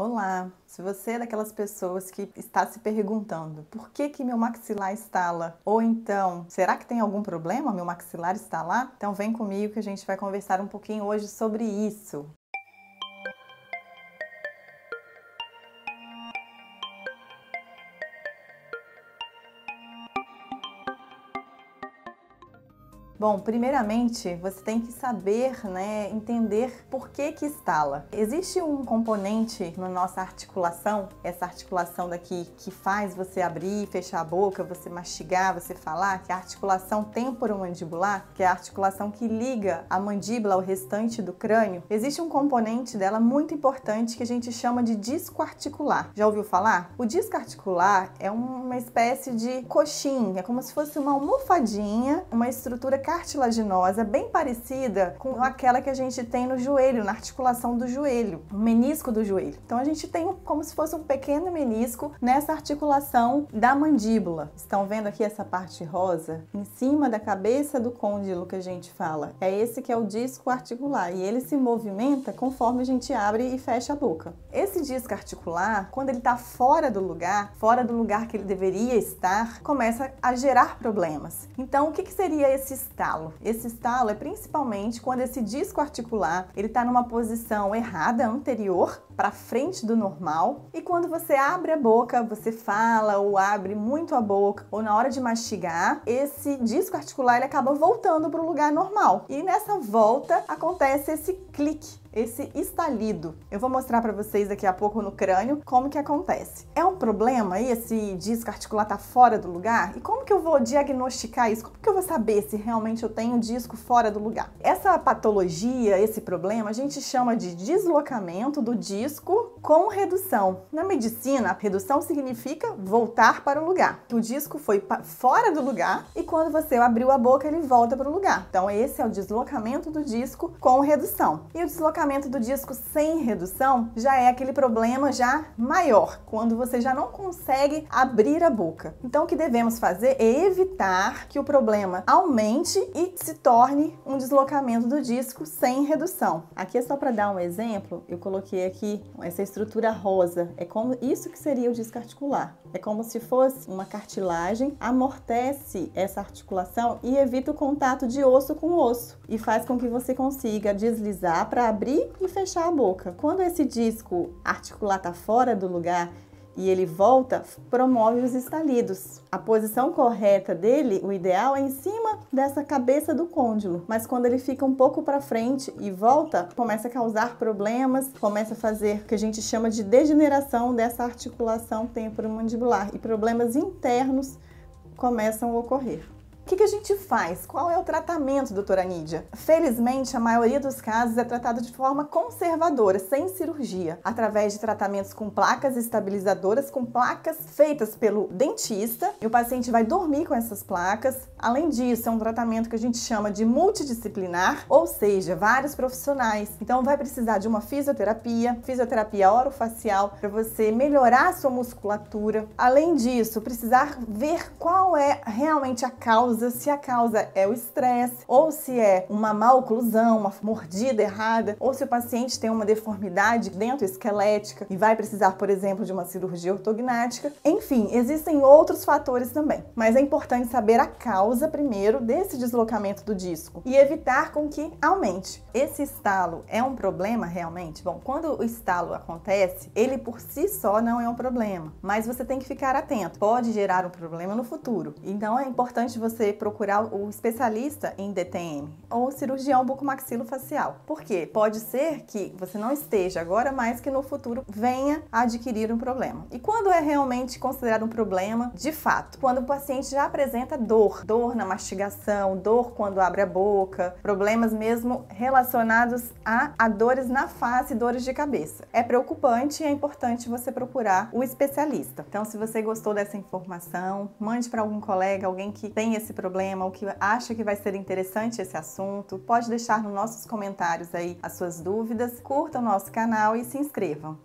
Olá! Se você é daquelas pessoas que está se perguntando por que meu maxilar estala? Ou então, será que tem algum problema meu maxilar estalar? Então vem comigo que a gente vai conversar um pouquinho hoje sobre isso. Bom, primeiramente você tem que saber, entender por que estala. Existe um componente na nossa articulação, essa articulação daqui que faz você abrir e fechar a boca, você mastigar, você falar, que é a articulação temporomandibular, que é a articulação que liga a mandíbula ao restante do crânio. Existe um componente dela muito importante que a gente chama de disco articular. Já ouviu falar? O disco articular é uma espécie de coxinha, é como se fosse uma almofadinha, uma estrutura cartilaginosa bem parecida com aquela que a gente tem no joelho, na articulação do joelho, o menisco do joelho. Então a gente tem como se fosse um pequeno menisco nessa articulação da mandíbula. Estão vendo aqui essa parte rosa? Em cima da cabeça do côndilo que a gente fala. É esse que é o disco articular e ele se movimenta conforme a gente abre e fecha a boca. Esse disco articular, quando ele está fora do lugar que ele deveria estar, começa a gerar problemas. Então o que seria esse estalo? Esse estalo é principalmente quando esse disco articular ele está numa posição errada, anterior, para frente do normal, e quando você abre a boca, você fala ou abre muito a boca, ou na hora de mastigar, esse disco articular ele acaba voltando para o lugar normal. E nessa volta acontece esse clique, esse estalido. Eu vou mostrar para vocês daqui a pouco no crânio como que acontece. É um problema aí esse disco articular tá fora do lugar? E como que eu vou diagnosticar isso? Como que eu vou saber se realmente eu tenho um disco fora do lugar? Essa patologia, esse problema, a gente chama de deslocamento do disco com redução. Na medicina, a redução significa voltar para o lugar. O disco foi fora do lugar e quando você abriu a boca, ele volta para o lugar. Então esse é o deslocamento do disco com redução. E o deslocamento do disco sem redução já é aquele problema já maior, quando você já não consegue abrir a boca. Então o que devemos fazer é evitar que o problema aumente e se torne um deslocamento do disco sem redução. Aqui é só para dar um exemplo, eu coloquei aqui essa estrutura rosa, é como isso que seria o disco articular. É como se fosse uma cartilagem, amortece essa articulação e evita o contato de osso com osso e faz com que você consiga deslizar para abrir e fechar a boca. Quando esse disco articular está fora do lugar e ele volta, promove os estalidos. A posição correta dele, o ideal é em cima dessa cabeça do côndilo, mas quando ele fica um pouco para frente e volta, começa a causar problemas, começa a fazer o que a gente chama de degeneração dessa articulação temporomandibular e problemas internos começam a ocorrer. O que a gente faz? Qual é o tratamento, doutora Nídia? Felizmente, a maioria dos casos é tratado de forma conservadora, sem cirurgia, através de tratamentos com placas estabilizadoras, com placas feitas pelo dentista, e o paciente vai dormir com essas placas. Além disso, é um tratamento que a gente chama de multidisciplinar, ou seja, vários profissionais. Então, vai precisar de uma fisioterapia orofacial, para você melhorar a sua musculatura. Além disso, precisar ver qual é realmente a causa, se a causa é o estresse, ou se é uma má oclusão, uma mordida errada, ou se o paciente tem uma deformidade dentoesquelética e vai precisar, por exemplo, de uma cirurgia ortognática. Enfim, existem outros fatores também, mas é importante saber a causa primeiro desse deslocamento do disco e evitar com que aumente. Esse estalo é um problema realmente? Bom, quando o estalo acontece, ele por si só não é um problema, mas você tem que ficar atento, pode gerar um problema no futuro. Então é importante você procurar o especialista em DTM ou cirurgião bucomaxilofacial. Por quê? Pode ser que você não esteja agora, mas que no futuro venha a adquirir um problema. E quando é realmente considerado um problema, de fato, quando o paciente já apresenta dor na mastigação, dor quando abre a boca, problemas mesmo relacionados a dores na face, dores de cabeça. É preocupante e é importante você procurar o especialista. Então, se você gostou dessa informação, mande para algum colega, alguém que tem esse problema ou que acha que vai ser interessante esse assunto. Pode deixar nos nossos comentários aí as suas dúvidas, curta o nosso canal e se inscrevam.